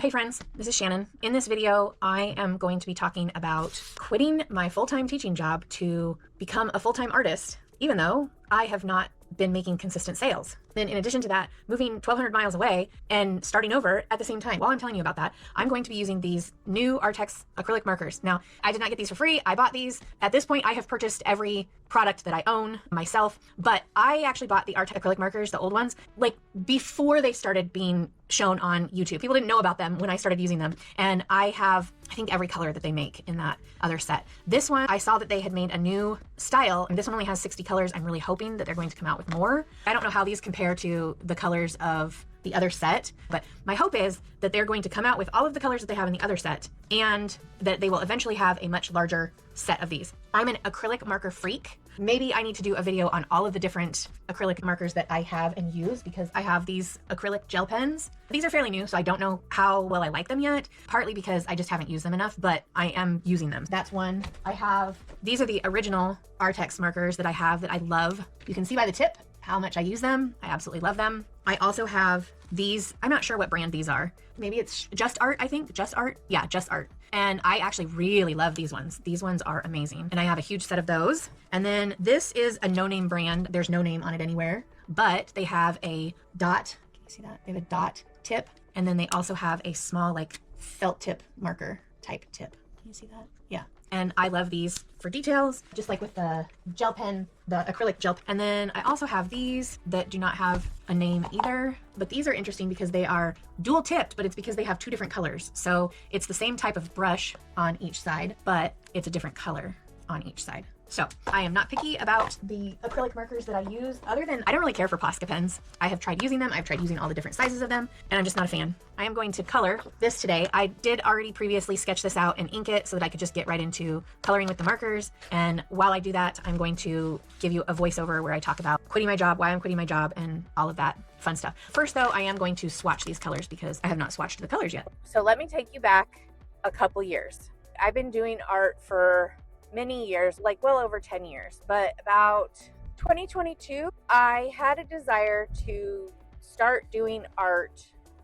Hey friends, this is Shannon. In this video, I am going to be talking about quitting my full-time teaching job to become a full-time artist, even though I have not been making consistent sales. Then in addition to that, moving 1,200 miles away and starting over at the same time. While I'm telling you about that, I'm going to be using these new Arrtx acrylic markers. Now, I did not get these for free. I bought these. At this point, I have purchased every product that I own myself, but I actually bought the Arrtx acrylic markers, the old ones, like before they started being shown on YouTube. People didn't know about them when I started using them. And I have, I think, every color that they make in that other set. This one, I saw that they had made a new style, and this one only has 60 colors. I'm really hoping that they're going to come out with more. I don't know how these compare to the colors of the other set, but my hope is that they're going to come out with all of the colors that they have in the other set, and that they will eventually have a much larger set of these. I'm an acrylic marker freak. Maybe I need to do a video on all of the different acrylic markers that I have and use, because I have these acrylic gel pens. These are fairly new, so I don't know how well I like them yet, partly because I just haven't used them enough, but I am using them. That's one. I have, these are the original Arrtx markers that I have that I love. You can see by the tip how much I use them. I absolutely love them. I also have these, I'm not sure what brand these are. Maybe it's Just Art, I think. Just Art? Yeah, Just Art. And I actually really love these ones. These ones are amazing. And I have a huge set of those. And then this is a no-name brand. There's no name on it anywhere, but they have a dot. Can you see that? They have a dot tip. And then they also have a small like felt tip marker type tip. Can you see that? Yeah. And I love these for details, just like with the gel pen, the acrylic gel pen. And then I also have these that do not have a name either, but these are interesting because they are dual tipped, but it's because they have two different colors. So it's the same type of brush on each side, but it's a different color on each side. So I am not picky about the acrylic markers that I use, other than I don't really care for Posca pens. I have tried using them. I've tried using all the different sizes of them, and I'm just not a fan. I am going to color this today. I did already previously sketch this out and ink it so that I could just get right into coloring with the markers. And while I do that, I'm going to give you a voiceover where I talk about quitting my job, why I'm quitting my job, and all of that fun stuff. First though, I am going to swatch these colors because I have not swatched the colors yet. So let me take you back a couple years. I've been doing art for many years, like well over 10 years, but about 2022, I had a desire to start doing art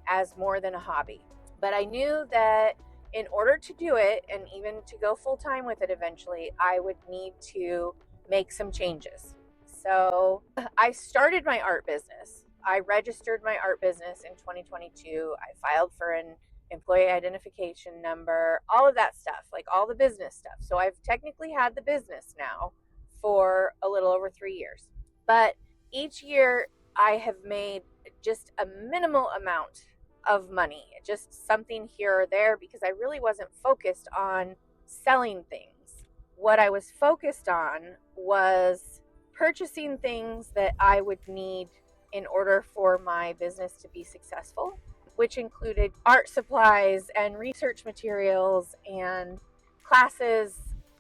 as more than a hobby. But I knew that in order to do it, and even to go full-time with it eventually, I would need to make some changes. So I started my art business. I registered my art business in 2022. I filed for an employee identification number, all of that stuff, like all the business stuff. So I've technically had the business now for a little over 3 years. But each year I have made just a minimal amount of money, just something here or there, because I really wasn't focused on selling things. What I was focused on was purchasing things that I would need in order for my business to be successful, which included art supplies and research materials and classes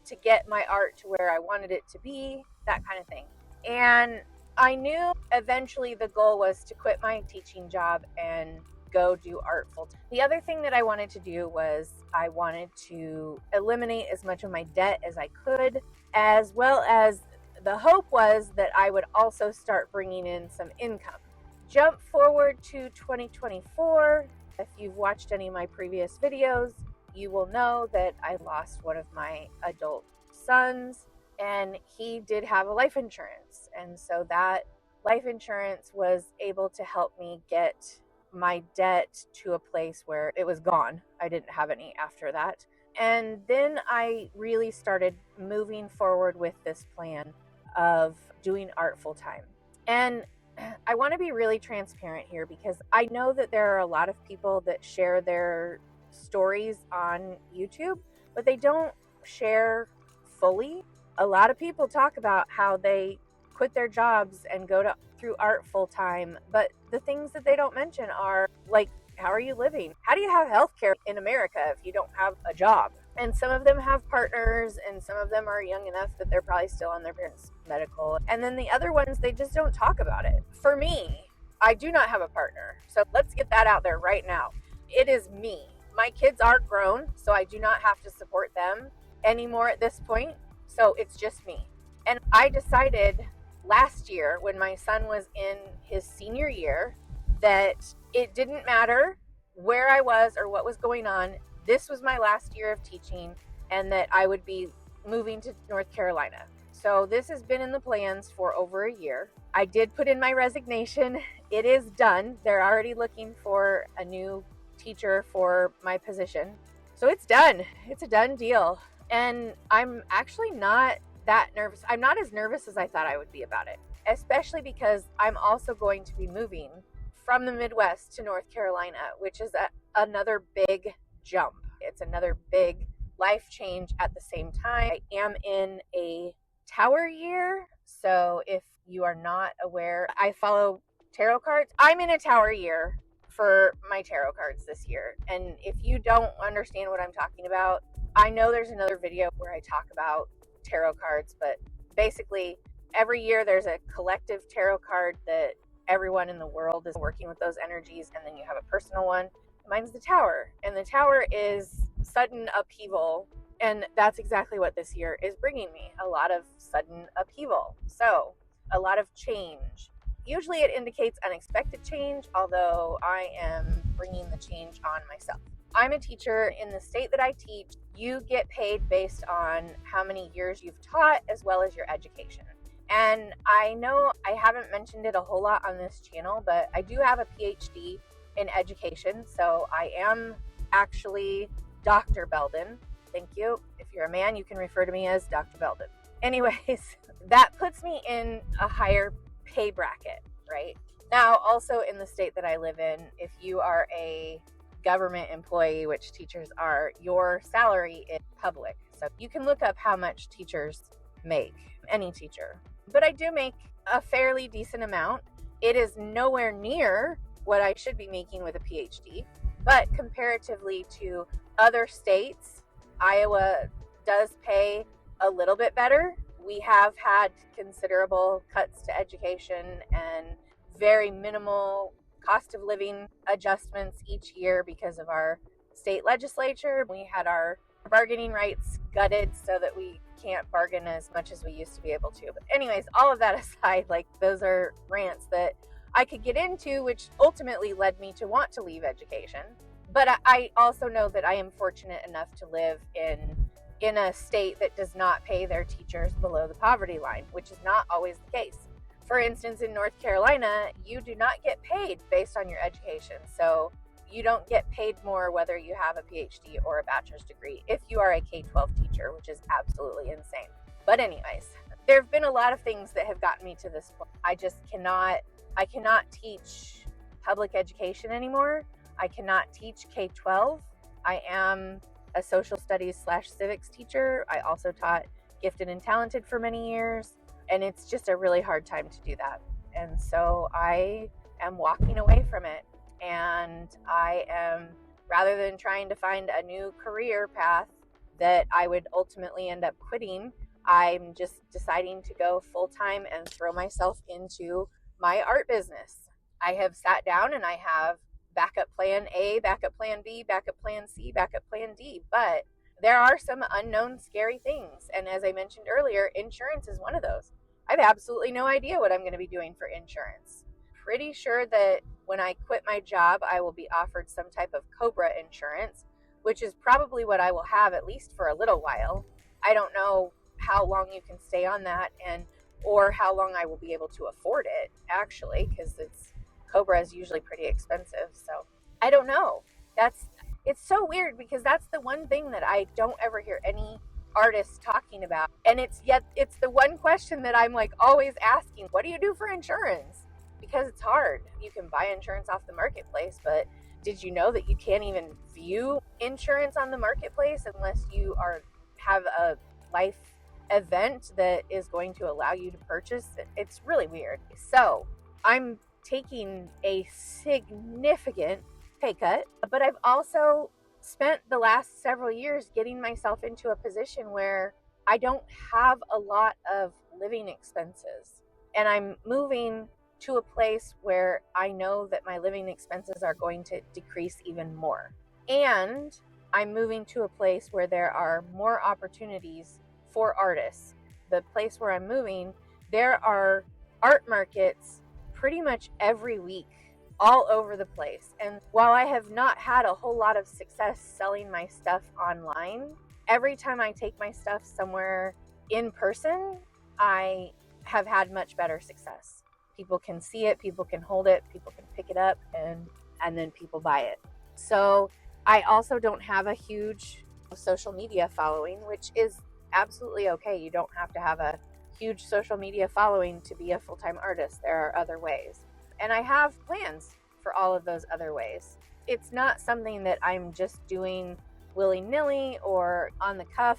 to get my art to where I wanted it to be, that kind of thing. And I knew eventually the goal was to quit my teaching job and go do art full time. The other thing that I wanted to do was I wanted to eliminate as much of my debt as I could, as well as the hope was that I would also start bringing in some income. Jump forward to 2024. If you've watched any of my previous videos, you will know that I lost one of my adult sons, and he did have a life insurance. And so that life insurance was able to help me get my debt to a place where it was gone. I didn't have any after that. And then I really started moving forward with this plan of doing art full time. And I want to be really transparent here, because I know that there are a lot of people that share their stories on YouTube, but they don't share fully. A lot of people talk about how they quit their jobs and go through art full time, but the things that they don't mention are like, how are you living? How do you have healthcare in America if you don't have a job? And some of them have partners, and some of them are young enough that they're probably still on their parents' medical. And then the other ones, they just don't talk about it. For me, I do not have a partner. So let's get that out there right now. It is me. My kids are grown, so I do not have to support them anymore at this point. So it's just me. And I decided last year, when my son was in his senior year, that it didn't matter where I was or what was going on. This was my last year of teaching, and that I would be moving to North Carolina. So this has been in the plans for over a year. I did put in my resignation. It is done. They're already looking for a new teacher for my position. So it's done. It's a done deal. And I'm actually not that nervous. I'm not as nervous as I thought I would be about it, especially because I'm also going to be moving from the Midwest to North Carolina, which is another big jump. It's another big life change at the same time. I am in a tower year. So if you are not aware, I follow tarot cards. I'm in a tower year for my tarot cards this year. And if you don't understand what I'm talking about, I know there's another video where I talk about tarot cards, but basically every year there's a collective tarot card that everyone in the world is working with those energies, and then you have a personal one. Mine's the tower, and the tower is sudden upheaval, and that's exactly what this year is bringing me, a lot of sudden upheaval. So a lot of change. Usually it indicates unexpected change, although I am bringing the change on myself. I'm a teacher. In the state that I teach, you get paid based on how many years you've taught as well as your education. And I know I haven't mentioned it a whole lot on this channel, but I do have a PhD in education. So I am actually Dr. Belden. Thank you. If you're a man, you can refer to me as Dr. Belden. Anyways, that puts me in a higher pay bracket, right? Now, also in the state that I live in, if you are a government employee, which teachers are, your salary is public. So you can look up how much teachers make, any teacher. But I do make a fairly decent amount. It is nowhere near what I should be making with a PhD, but comparatively to other states, Iowa does pay a little bit better. We have had considerable cuts to education and very minimal cost of living adjustments each year because of our state legislature. We had our bargaining rights gutted so that we can't bargain as much as we used to be able to. But anyways, all of that aside, like, those are rants that I could get into, which ultimately led me to want to leave education. But I also know that I am fortunate enough to live in a state that does not pay their teachers below the poverty line, which is not always the case. For instance, in North Carolina, you do not get paid based on your education. So you don't get paid more whether you have a PhD or a bachelor's degree if you are a K-12 teacher, which is absolutely insane. But anyways, there have been a lot of things that have gotten me to this point. I cannot teach public education anymore. I cannot teach K-12. I am a social studies / civics teacher. I also taught gifted and talented for many years, and it's just a really hard time to do that. And so I am walking away from it. And I am, rather than trying to find a new career path that I would ultimately end up quitting, I'm just deciding to go full-time and throw myself into my art business. I have sat down and I have backup plan A, backup plan B, backup plan C, backup plan D, but there are some unknown scary things. And as I mentioned earlier, insurance is one of those. I have absolutely no idea what I'm going to be doing for insurance. Pretty sure that when I quit my job, I will be offered some type of COBRA insurance, which is probably what I will have at least for a little while. I don't know how long you can stay on that or how long I will be able to afford it, actually, because COBRA is usually pretty expensive. So I don't know. It's so weird because that's the one thing that I don't ever hear any artists talking about. And it's the one question that I'm like always asking, what do you do for insurance? Because it's hard. You can buy insurance off the marketplace, but did you know that you can't even view insurance on the marketplace unless you have a life event that is going to allow you to purchase it? It's really weird. So I'm taking a significant pay cut, but I've also spent the last several years getting myself into a position where I don't have a lot of living expenses, and I'm moving to a place where I know that my living expenses are going to decrease even more. And I'm moving to a place where there are more opportunities for artists. The place where I'm moving, there are art markets pretty much every week all over the place. And while I have not had a whole lot of success selling my stuff online, every time I take my stuff somewhere in person, I have had much better success. People can see it, people can hold it, people can pick it up, and then people buy it. So I also don't have a huge social media following, which is absolutely okay. You don't have to have a huge social media following to be a full-time artist. There are other ways. And I have plans for all of those other ways. It's not something that I'm just doing willy-nilly or on the cuff.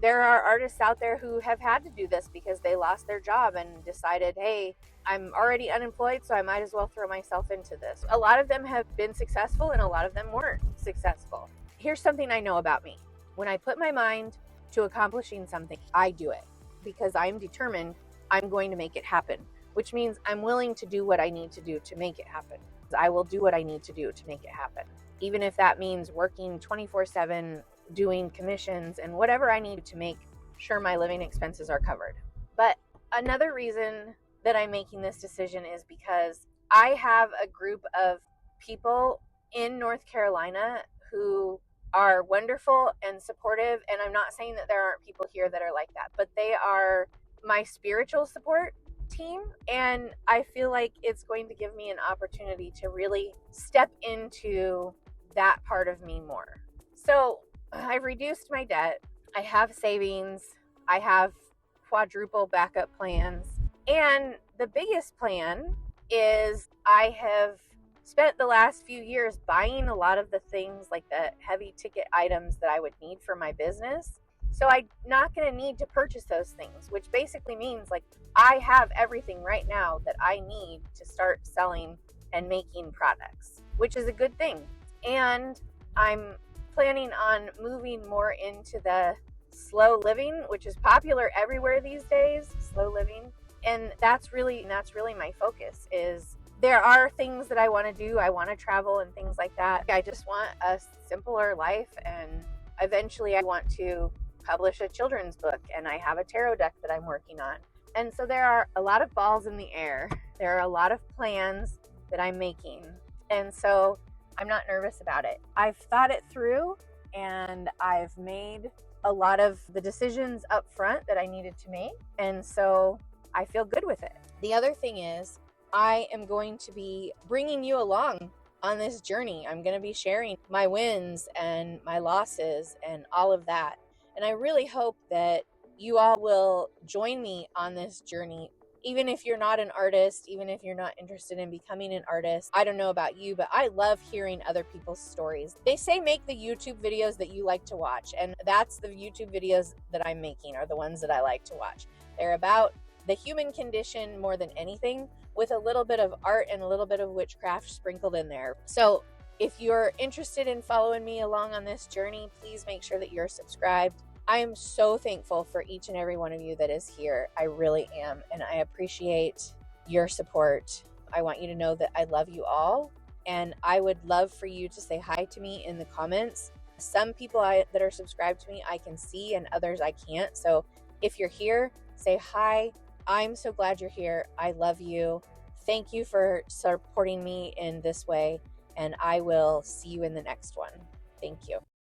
There are artists out there who have had to do this because they lost their job and decided, hey, I'm already unemployed, so I might as well throw myself into this. A lot of them have been successful and a lot of them weren't successful. Here's something I know about me. When I put my mind to accomplishing something, I do it because I'm determined I'm going to make it happen, which means I'm willing to do what I need to do to make it happen. I will do what I need to do to make it happen. Even if that means working 24/7, doing commissions and whatever I need to make sure my living expenses are covered. But another reason that I'm making this decision is because I have a group of people in North Carolina who are wonderful and supportive. And I'm not saying that there aren't people here that are like that, but they are my spiritual support team. And I feel like it's going to give me an opportunity to really step into that part of me more. So I've reduced my debt. I have savings. I have quadruple backup plans. And the biggest plan is I have spent the last few years buying a lot of the things, like the heavy ticket items that I would need for my business. So I'm not going to need to purchase those things, which basically means like I have everything right now that I need to start selling and making products, which is a good thing. And I'm planning on moving more into the slow living, which is popular everywhere these days, slow living. And that's really my focus. Is there are things that I want to do. I want to travel and things like that. I just want a simpler life, and eventually I want to publish a children's book, and I have a tarot deck that I'm working on. And so there are a lot of balls in the air. There are a lot of plans that I'm making. And so I'm not nervous about it. I've thought it through, and I've made a lot of the decisions up front that I needed to make. And so I feel good with it. The other thing is, I am going to be bringing you along on this journey. I'm going to be sharing my wins and my losses and all of that. And I really hope that you all will join me on this journey. Even if you're not an artist, even if you're not interested in becoming an artist, I don't know about you, but I love hearing other people's stories. They say make the YouTube videos that you like to watch, and that's the YouTube videos that I'm making are the ones that I like to watch. They're about the human condition more than anything, with a little bit of art and a little bit of witchcraft sprinkled in there. So if you're interested in following me along on this journey, please make sure that you're subscribed. I am so thankful for each and every one of you that is here. I really am. And I appreciate your support. I want you to know that I love you all. And I would love for you to say hi to me in the comments. Some people that are subscribed to me, I can see, and others I can't. So if you're here, say hi. I'm so glad you're here. I love you. Thank you for supporting me in this way. And I will see you in the next one. Thank you.